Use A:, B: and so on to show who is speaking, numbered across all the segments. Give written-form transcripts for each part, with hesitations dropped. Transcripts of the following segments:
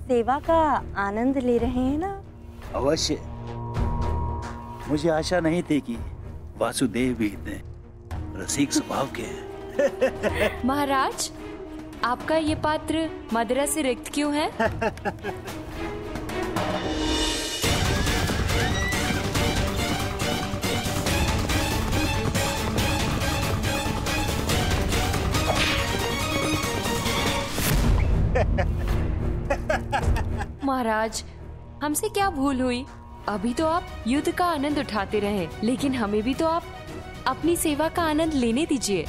A: सेवा का आनंद ले रहे हैं ना?
B: अवश्य। मुझे आशा नहीं थी कि वासुदेव भी इतने रसिक स्वभाव के हैं।
C: महाराज, आपका ये पात्र मदिरा से रिक्त क्यों है? महाराज, हमसे क्या भूल हुई? अभी तो आप युद्ध का आनंद उठाते रहे, लेकिन हमें भी तो आप अपनी सेवा का आनंद लेने दीजिए।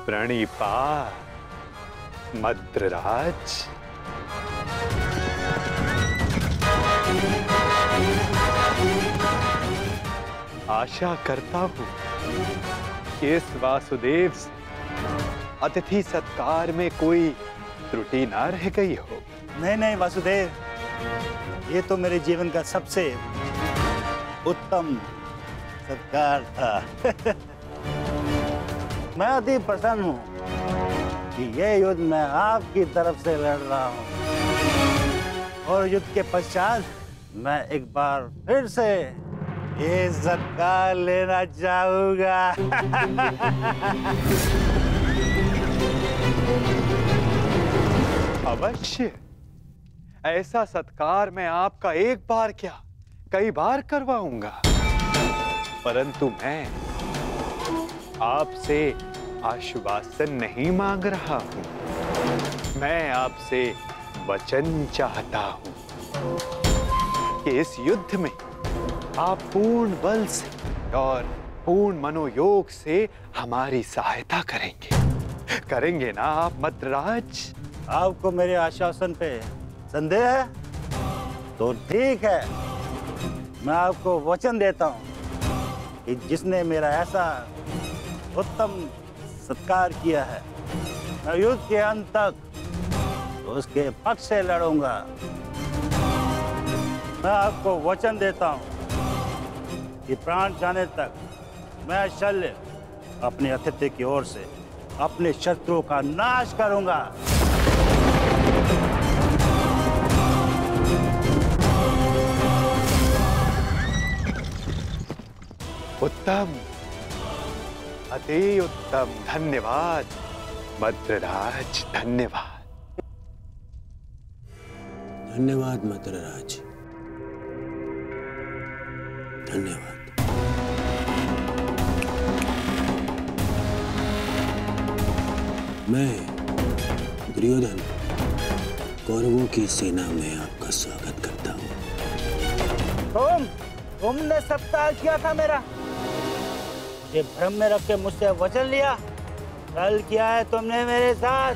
D: प्रणिपात मद्रराज। आशा करता हूं कि इस वासुदेव अतिथि सत्कार में कोई त्रुटि ना रह गई हो।
B: नहीं नहीं वासुदेव, ये तो मेरे जीवन का सबसे उत्तम सत्कार था। मैं अति प्रसन्न हूँ कि ये युद्ध मैं आपकी तरफ से लड़ रहा हूँ, और युद्ध के पश्चात मैं एक बार फिर से ये सत्कार लेना चाहूंगा।
D: अवश्य, ऐसा सत्कार मैं आपका एक बार क्या कई बार करवाऊंगा, परंतु मैं आपसे आश्वासन नहीं मांग रहा हूं। मैं आपसे वचन चाहता हूं कि इस युद्ध में आप पूर्ण बल से और पूर्ण मनोयोग से हमारी सहायता करेंगे ना आप मद्रराज?
B: आपको मेरे आश्वासन पे संदेह है? तो ठीक है, मैं आपको वचन देता हूं कि जिसने मेरा ऐसा उत्तम सत्कार किया है, मैं युद्ध के अंत तक उसके पक्ष से लड़ूंगा। मैं आपको वचन देता हूं कि प्राण जाने तक मैं शल्य अपने अतिथि की ओर से अपने शत्रुओं का नाश करूंगा।
D: उत्तम, अति उत्तम। धन्यवाद मद्रराज, धन्यवाद।
E: धन्यवाद मद्रराज, धन्यवाद। मैं दुर्योधन कौरवों की सेना में आपका स्वागत करता हूँ।
B: तुमने सत्कार किया था मेरा, ये भ्रम में रख के मुझसे वचन लिया। छल किया है तुमने मेरे साथ,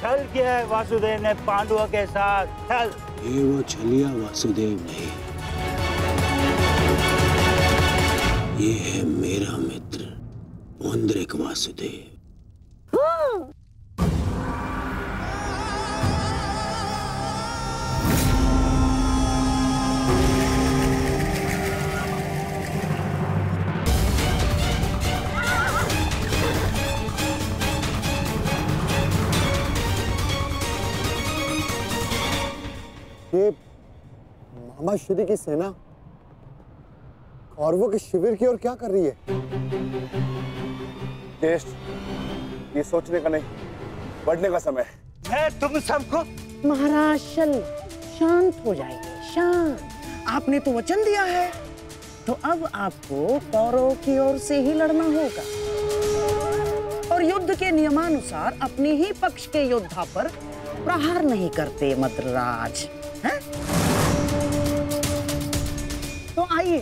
B: छल किया है वासुदेव ने पांडवों के साथ। छल।
E: ये वो छलिया वासुदेव नहीं, ये है मेरा मित्र पुंडरीक वासुदेव।
F: ये मामा श्री की सेना कौरवों के शिविर की ओर क्या कर रही है?
G: केश, ये सोचने का नहीं, बढ़ने का समय है।
B: मैं तुम सबको।
H: महाराज शल्य, शांत हो जाइए, शांत। आपने तो वचन दिया है, तो अब आपको कौरवों की ओर से ही लड़ना होगा, और युद्ध के नियमानुसार अपने ही पक्ष के योद्धा पर प्रहार नहीं करते मद्रराज, हैं? तो आइए,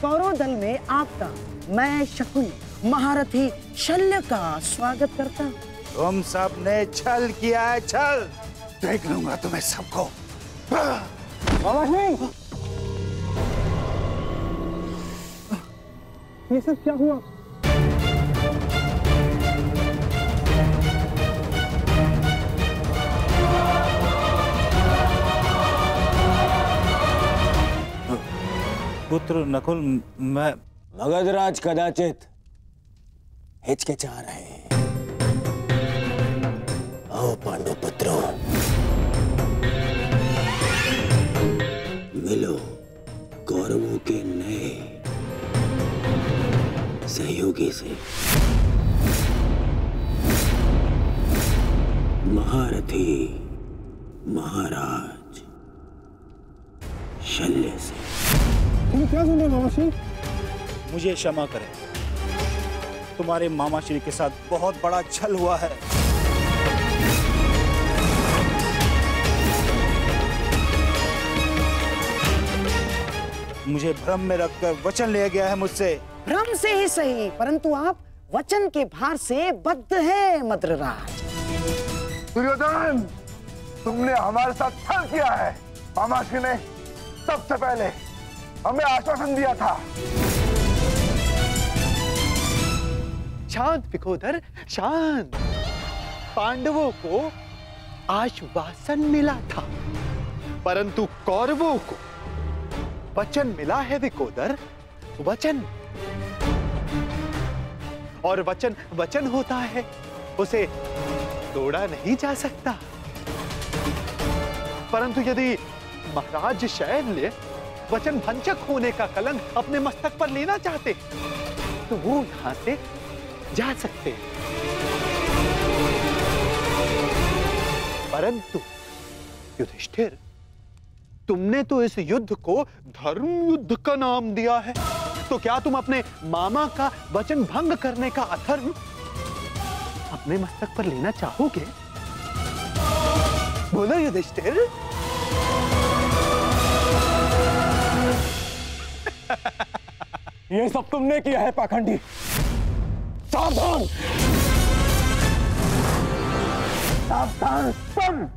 H: कौरव दल में आपका मैं शकुनी महारथी शल्य का स्वागत करता हूँ।
B: तुम सब ने छल किया है, छल। देख लूंगा तुम्हें सबको।
F: ये सब क्या हुआ?
B: पुत्र नकुल, मैं
E: मगधराज कदाचित हिचकिचा रहे हैं। आओ पांडु पुत्रों, मिलो कौरवों के नए सहयोगी से, महारथी महाराज शल्य से।
F: तुम क्या सुन रहे हो मामाश्री?
B: मुझे क्षमा करें, तुम्हारे मामा श्री के साथ बहुत बड़ा छल हुआ है। मुझे भ्रम में रखकर वचन लिया गया है मुझसे।
H: भ्रम से ही सही, परंतु आप वचन के भार से बद्ध है मद्रराज।
G: दुर्योधन, तुमने हमारे साथ छल किया है। मामाश्री ने सबसे पहले हमें आश्वासन दिया था।
D: शांत विकोदर, शांत। पांडवों को आश्वासन मिला था, परंतु कौरवों को वचन मिला है विकोदर, वचन। और वचन वचन होता है, उसे तोड़ा नहीं जा सकता। परंतु यदि महाराज शैल्य वचन भंजक होने का कलंक अपने मस्तक पर लेना चाहते तो वो यहां से जा सकते हैं। परंतु युधिष्ठिर, तुमने तो इस युद्ध को धर्म युद्ध का नाम दिया है, तो क्या तुम अपने मामा का वचन भंग करने का अधर्म अपने मस्तक पर लेना चाहोगे? बोलो युधिष्ठिर।
F: ये सब तुमने किया है पाखंडी। सावधान, सावधान सुन।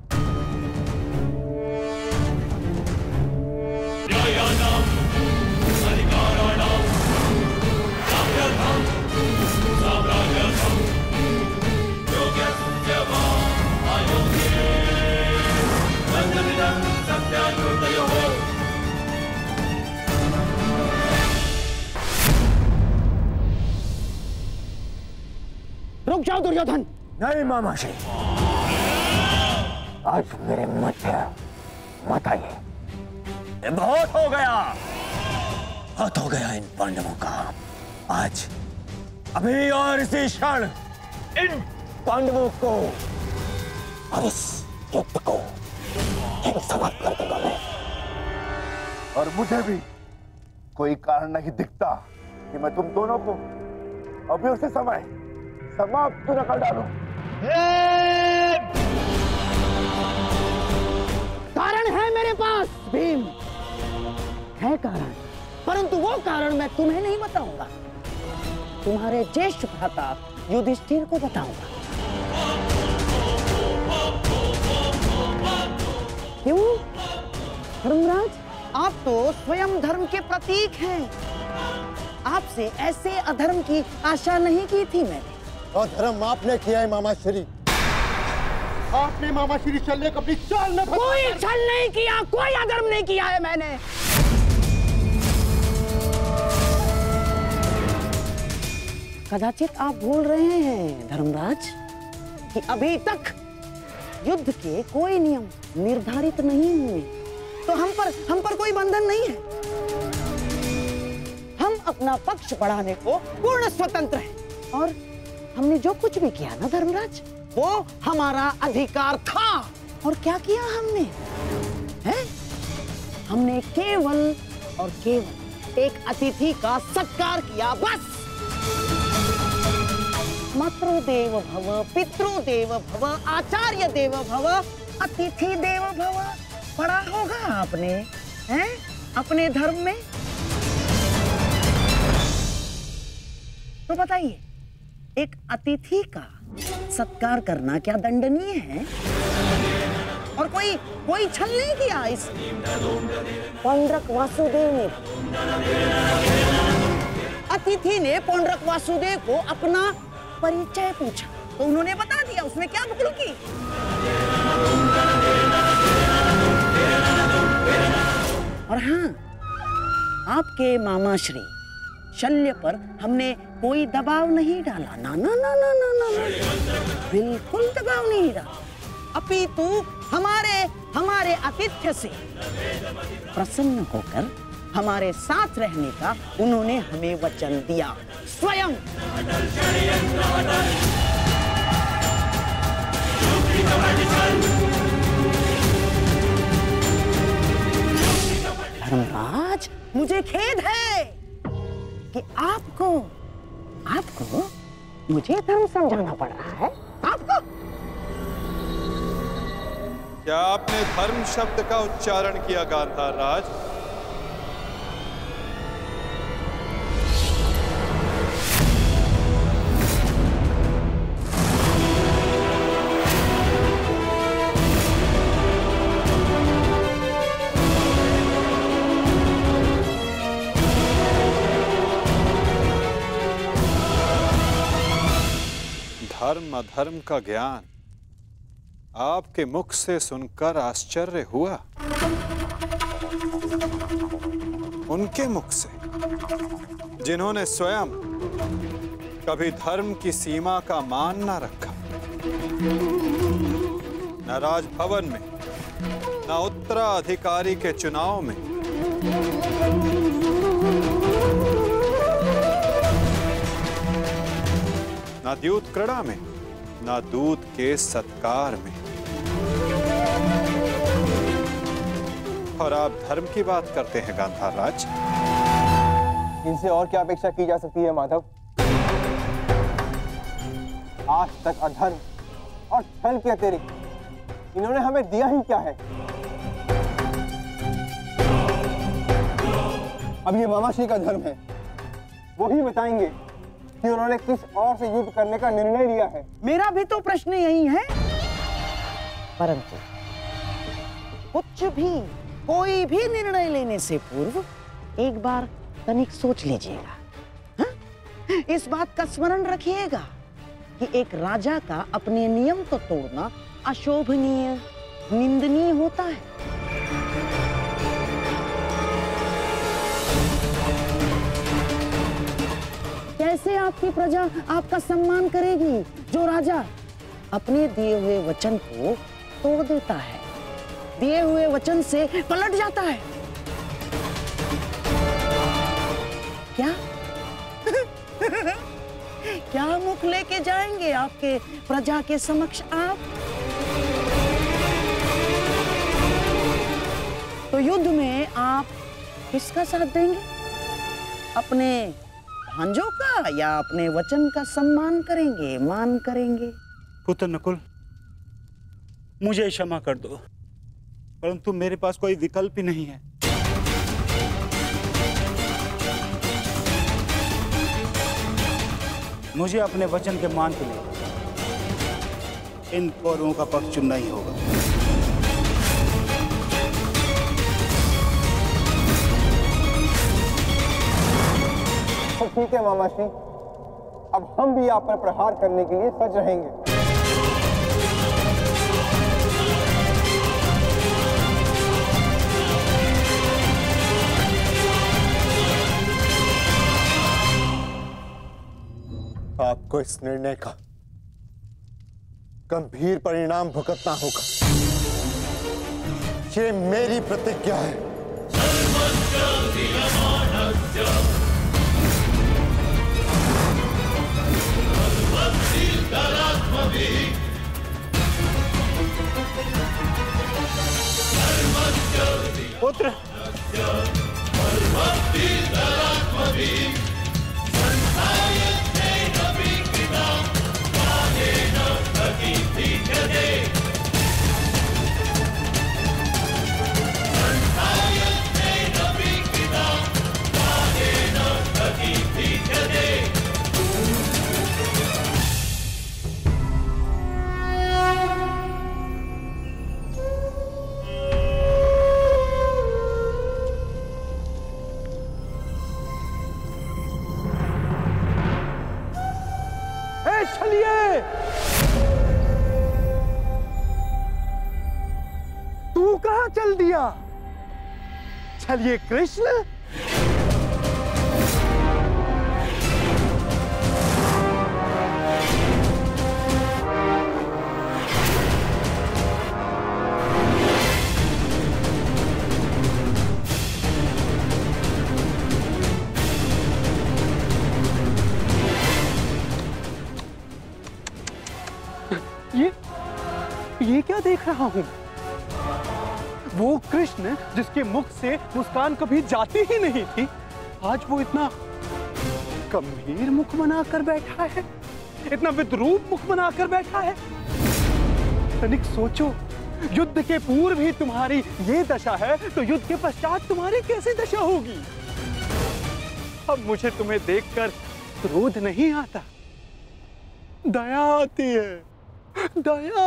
H: रुक जाओ दुर्योधन।
E: नहीं मामाश्री, आज मेरे मध्य मत आइए। बहुत हो गया, बहुत हो गया इन पांडवों का। आज अभी और इसी क्षण इन पांडवों को और इस युद्ध को समाप्त कर दूंगा मैं।
G: और मुझे भी कोई कारण नहीं दिखता कि मैं तुम दोनों को अभी उसी समय समाप्त न कर डालूं।
H: कारण है मेरे पास भीम, है कारण, परंतु वो कारण मैं तुम्हें नहीं बताऊंगा, तुम्हारे ज्येष्ठ भ्राता युधिष्ठिर को बताऊंगा। क्यों धर्मराज, आप तो स्वयं धर्म के प्रतीक हैं। आपसे ऐसे अधर्म की आशा नहीं की थी मैंने।
F: अधर्म आपने किया है मामाश्री। आपने मामाश्री शल्य को अपनी चाल में फंसा।
H: कोई छल नहीं किया, कोई अधर्म नहीं किया है मैंने। कदाचित आप भूल रहे हैं धर्मराज कि अभी तक युद्ध के कोई नियम निर्धारित नहीं हुए, तो हम पर कोई बंधन नहीं है। हम अपना पक्ष बढ़ाने को पूर्ण स्वतंत्र हैं, और हमने जो कुछ भी किया ना धर्मराज, वो हमारा अधिकार था। और क्या किया हमने? हैं? हमने केवल और केवल एक अतिथि का सत्कार किया, बस। मातृदेव भव, पितृदेव भव, आचार्य देव भव, अतिथि देव भव। पढ़ा होगा आपने, हैं? अपने धर्म में। तो बताइए, एक अतिथि का सत्कार करना क्या दंडनीय है? और कोई छल नहीं किया इस पौंड्रक वासुदेव ने। अतिथि ने पौंड्रक वासुदेव को अपना परिचय पूछा, तो उन्होंने बता दिया। उसमें क्या भूल की? और हाँ, आपके मामा श्री शल्य पर हमने कोई दबाव नहीं डाला। ना ना ना ना ना ना, ना। बिल्कुल दबाव नहीं डाला, अपितु हमारे आतिथ्य से प्रसन्न होकर हमारे साथ रहने का उन्होंने हमें वचन दिया स्वयं। धर्मराज, मुझे खेद है कि आपको मुझे धर्म समझाना पड़ रहा है। आपको
D: क्या आपने धर्म शब्द का उच्चारण किया गांधार राज? धर्म अधर्म का ज्ञान आपके मुख से सुनकर आश्चर्य हुआ। उनके मुख से जिन्होंने स्वयं कभी धर्म की सीमा का मान न रखा, न राजभवन में, न उत्तराधिकारी के चुनाव में, न द्यूत क्रीड़ा में, न दूत के सत्कार में, और आप धर्म की बात करते हैं गांधार राज।
I: इनसे और क्या अपेक्षा की जा सकती है माधव? आज तक अधर्म और छल के अतिरिक्त इन्होंने हमें दिया ही क्या है? अब ये मामाश्री का धर्म है, वो ही बताएंगे कि उन्होंने किस और से युद्ध करने का निर्णय लिया है।
H: मेरा भी तो प्रश्न यही है, परंतु कुछ भी कोई भी निर्णय लेने से पूर्व एक बार तनिक सोच लीजिएगा। हाँ? इस बात का स्मरण रखिएगा कि एक राजा का अपने नियम को तोड़ना अशोभनीय, निंदनीय होता है। कैसे आपकी प्रजा आपका सम्मान करेगी जो राजा अपने दिए हुए वचन को तोड़ देता है, दिए हुए वचन से पलट जाता है? क्या क्या मुख लेके जाएंगे आपके प्रजा के समक्ष आप? तो युद्ध में आप किसका साथ देंगे? अपने भांजों का या अपने वचन का सम्मान करेंगे, मान करेंगे?
B: पुत्र नकुल, मुझे क्षमा कर दो, परंतु मेरे पास कोई विकल्प ही नहीं है। मुझे अपने वचन के मान के लिए इन कौरवों का पक्ष चुनना ही होगा।
I: तो ठीक है मामाश्री, अब हम भी आप पर प्रहार करने के लिए सज रहेंगे।
F: आपको इस निर्णय का गंभीर परिणाम भुगतना होगा। ये मेरी प्रतिज्ञा है।
B: पुत्र
F: तू कहां चल दिया? चलिए कृष्ण,
D: ये क्या देख रहा हूं? वो कृष्ण जिसके मुख से मुस्कान कभी जाती ही नहीं थी, आज वो इतना गंभीर मुख बनाकर बैठा है, इतना विद्रूप मुख बनाकर बैठा है। तनिक सोचो, युद्ध के पूर्व ही तुम्हारी ये दशा है, तो युद्ध के पश्चात तुम्हारी कैसी दशा होगी? अब मुझे तुम्हें देखकर क्रोध नहीं आता, दया आती है, दया।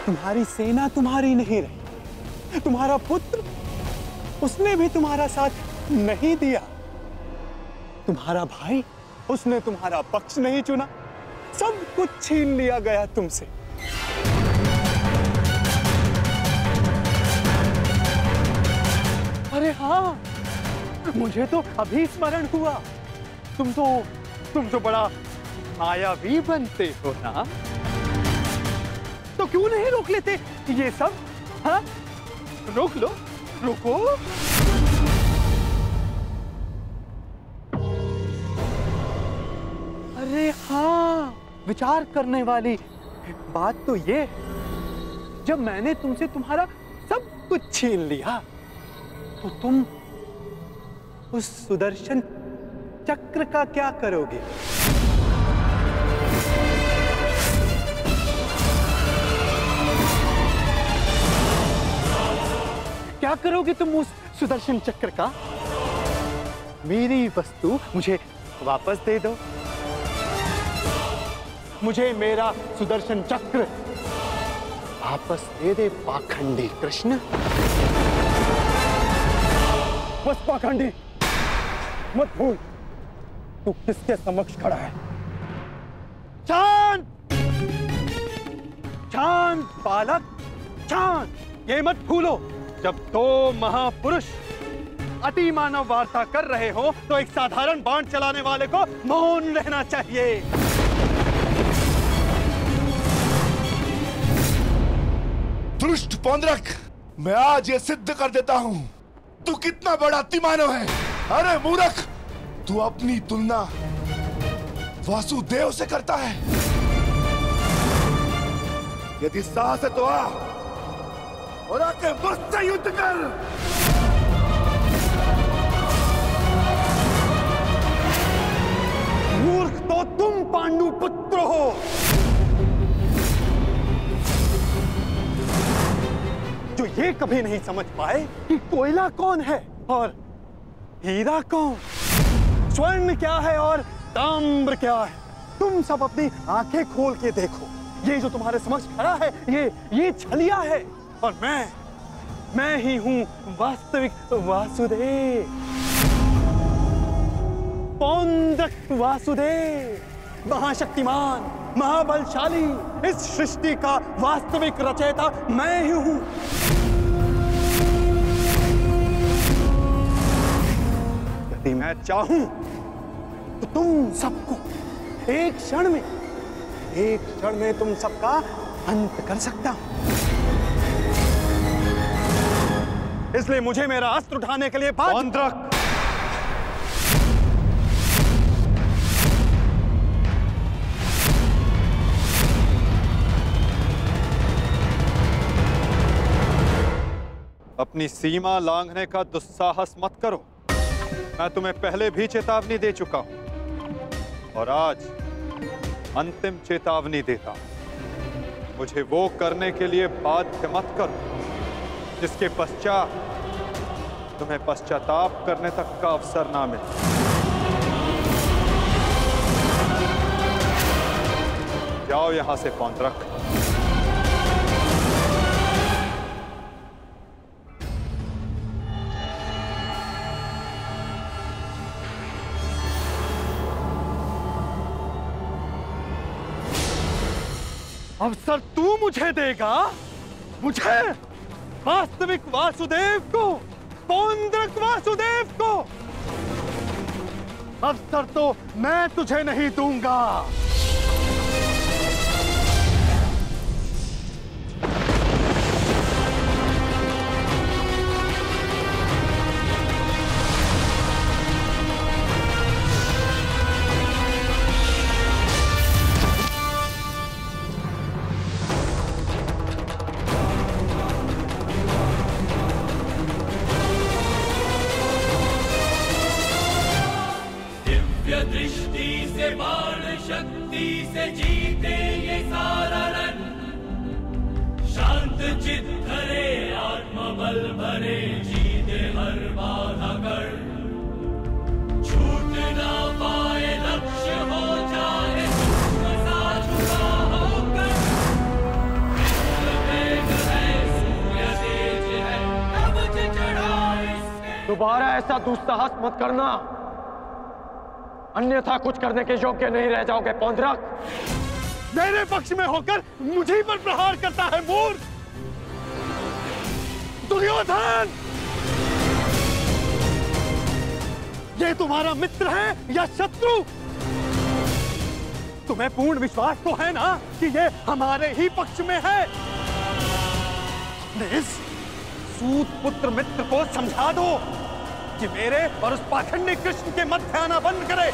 D: तुम्हारी सेना तुम्हारी नहीं रही, तुम्हारा पुत्र, उसने भी तुम्हारा साथ नहीं दिया, तुम्हारा भाई, उसने तुम्हारा पक्ष नहीं चुना, सब कुछ छीन लिया गया तुमसे। अरे हाँ, मुझे तो अभी स्मरण हुआ, तुम तो बड़ा मायावी बनते हो ना, तो क्यों नहीं रोक लेते ये सब? हाँ, रोक लो, रुको। अरे हाँ, विचार करने वाली बात तो ये, जब मैंने तुमसे तुम्हारा सब कुछ छीन लिया, तो तुम उस सुदर्शन चक्र का क्या करोगे? क्या करोगे तुम उस सुदर्शन चक्र का? मेरी वस्तु मुझे वापस दे दो, मुझे मेरा सुदर्शन चक्र वापस दे दे पाखंडी कृष्ण।
I: बस पाखंडी, मत भूल तू किसके समक्ष खड़ा है।
D: शांत, शांत बालक, शांत। ये मत भूलो, जब दो महापुरुष अति मानव वार्ता कर रहे हो, तो एक साधारण बाण चलाने वाले को मौन रहना चाहिए।
G: दुष्ट पौंड्रक, मैं आज ये सिद्ध कर देता हूं तू कितना बड़ा अतिमानव है। अरे मूर्ख, तू अपनी तुलना वासुदेव से करता है। यदि साहस है तो आ और आके मुझसे युद्ध कर।
D: मूर्ख तो तुम पांडु पुत्र हो। जो ये कभी नहीं समझ पाए कि कोयला कौन है और हीरा कौन, स्वर्ण क्या है और ताम्र क्या है। तुम सब अपनी आंखें खोल के देखो, ये जो तुम्हारे समक्ष खड़ा है, ये छलिया है, और मैं ही हूं वास्तविक वासुदेव, पौंड्रक वासुदेव, महाशक्तिमान, महाबलशाली। इस सृष्टि का वास्तविक रचयिता मैं ही हूं। यदि मैं चाहूं तो तुम सबको एक क्षण में तुम सबका अंत कर सकता हूं। इसलिए मुझे मेरा अस्त्र उठाने के लिए पौंड्रक, अपनी सीमा लांघने का दुस्साहस मत करो। मैं तुम्हें पहले भी चेतावनी दे चुका हूं और आज अंतिम चेतावनी देता हूं। मुझे वो करने के लिए बाध्य मत करो जिसके पश्चात तुम्हें पश्चाताप करने तक का अवसर ना मिले। जाओ यहां से पौंड्रक। अवसर तू मुझे देगा, मुझे, वास्तविक वासुदेव को, पौंड्रक वासुदेव को। अवसर तो मैं तुझे नहीं दूंगा।
J: दृष्टि से बाण शक्ति से जीते ये सारा रण। शांत चित धरे आत्मबल भरे जीते हर बाधा कर। छूट ना पाए लक्ष्य हो जाए सूक्ष्म सा झुका होकर। वेग है सूर्य तेज है कवच चढ़ा इसके।
E: दोबारा ऐसा दुस्साहस मत करना, अन्यथा कुछ करने के योग्य नहीं रह जाओगे पौंड्रक।
F: मेरे पक्ष में होकर मुझे पर प्रहार करता है मूर्ख दुर्योधन। ये तुम्हारा मित्र है या शत्रु? तुम्हें पूर्ण विश्वास तो है ना कि ये हमारे ही पक्ष में है? इस सूत पुत्र मित्र को समझा दो कि मेरे और उस पाखंडी कृष्ण के मध्य आना बंद करे,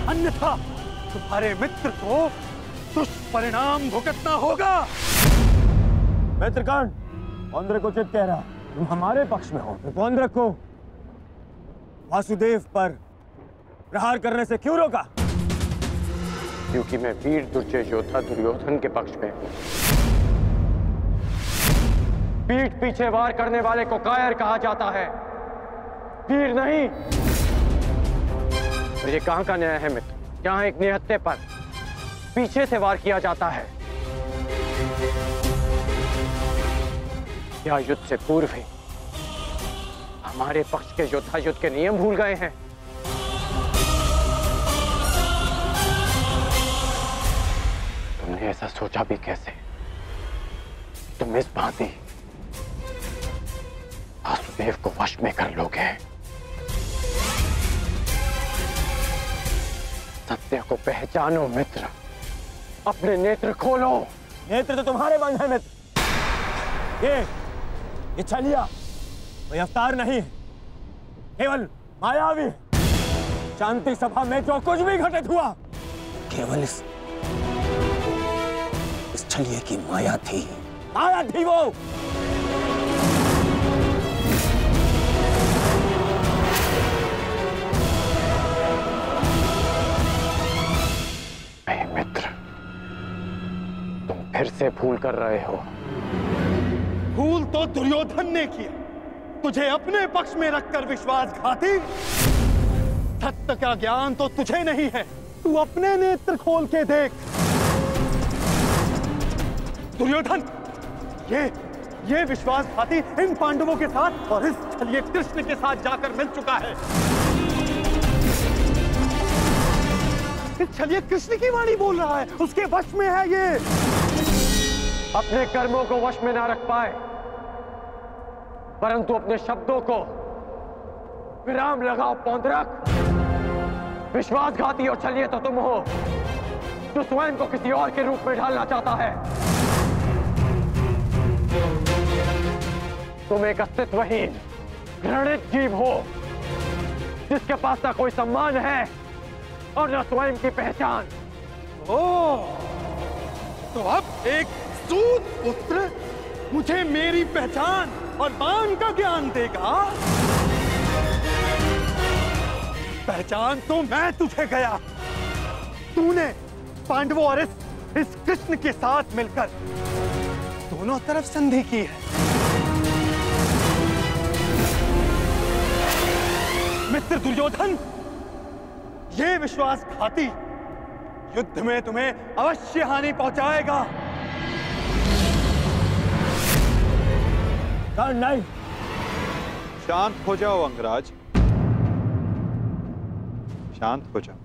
F: अन्यथा तुम्हारे मित्र को दुष्परिणाम भुगतना होगा।
E: मित्रगण, पौंड्रक उचित कह रहा, तुम हमारे पक्ष में हो तो पौंड्रक को वासुदेव पर प्रहार करने से क्यों रोका? क्योंकि मैं वीर दुर्जय योद्धा दुर्योधन के पक्ष में हूं। पीठ पीछे वार करने वाले को कायर कहा जाता है, वीर नहीं। और ये कहां का न्याय है मित्र, जहां एक निहत्थे पर पीछे से वार किया जाता है? क्या युद्ध से पूर्व ही हमारे पक्ष के योद्धा युद्ध के नियम भूल गए हैं? तुमने ऐसा सोचा भी कैसे? तुम इस भांति वासुदेव को वश में कर लोगे? सत्य को पहचानो मित्र, अपने नेत्र खोलो। नेत्र तो तुम्हारे बंद है मित्र। ये छलिया कोई अवतार नहीं है, केवल मायावी है। शांति सभा में जो कुछ भी घटित हुआ केवल इस छलिए की माया थी। माया थी वो। मित्र, तुम फिर से भूल कर रहे हो।
F: भूल तो दुर्योधन ने किया, तुझे अपने पक्ष में रखकर विश्वासघाती। सत्य का ज्ञान तो तुझे नहीं है, तू अपने नेत्र खोल के देख। दुर्योधन, ये विश्वासघाती इन पांडवों के साथ और इस छलिए कृष्ण के साथ जाकर मिल चुका है। इस छलिए कृष्ण की वाणी बोल रहा है, उसके वश में है ये।
E: अपने कर्मों को वश में ना रख पाए, परंतु अपने शब्दों को विराम लगाओ पौंड्रक। विश्वासघाती और छलिए तो तुम हो, जो स्वयं को किसी और के रूप में ढालना चाहता है। तुम एक अस्तित्वहीन घृणित जीव हो, जिसके पास ना कोई सम्मान है और न स्वयं की पहचान।
F: तो अब एक सूत पुत्र मुझे मेरी पहचान और मान का ज्ञान देगा? पहचान तो मैं तुझे गया। तूने पांडवों और इस कृष्ण के साथ मिलकर दोनों तरफ संधि की है। मित्र दुर्योधन, ये विश्वासघाती युद्ध में तुम्हें अवश्य हानि पहुंचाएगा।
D: नहीं, शांत हो जाओ अंगराज, शांत हो जाओ।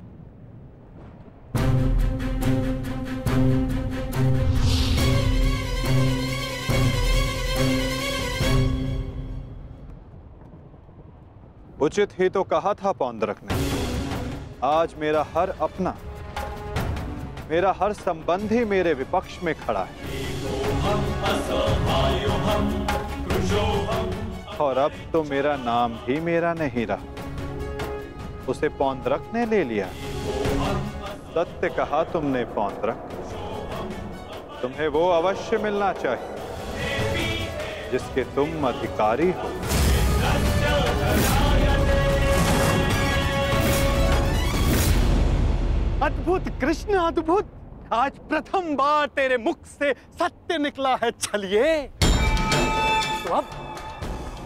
D: उचित ही तो कहा था पौंड्रक ने। आज मेरा हर अपना, मेरा हर संबंधी मेरे विपक्ष में खड़ा है, और अब तो मेरा नाम भी मेरा नहीं रहा, उसे पौंड्रक ने ले लिया। सत्य कहा तुमने पौंड्रक, तुम्हें वो अवश्य मिलना चाहिए जिसके तुम अधिकारी हो।
F: अद्भुत कृष्ण अद्भुत, आज प्रथम बार तेरे मुख से सत्य निकला है छलिए। तो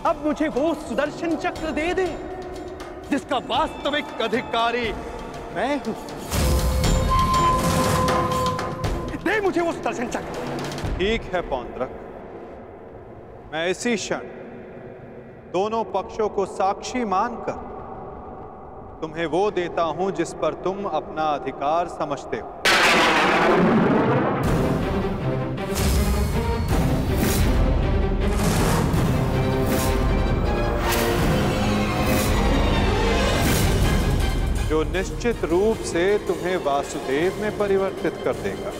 F: अब मुझे वो सुदर्शन चक्र दे दे जिसका वास्तविक अधिकारी मैं हूं। दे मुझे वो सुदर्शन चक्र।
D: ठीक है पौंड्रक, मैं इसी क्षण दोनों पक्षों को साक्षी मानकर तुम्हें वो देता हूं जिस पर तुम अपना अधिकार समझते हो। जो निश्चित रूप से तुम्हें वासुदेव में परिवर्तित कर देगा।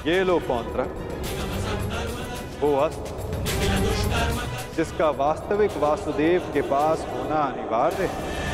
D: ये लो पौंड्रक, वो अस्त्र जिसका वास्तविक वासुदेव के पास होना अनिवार्य है।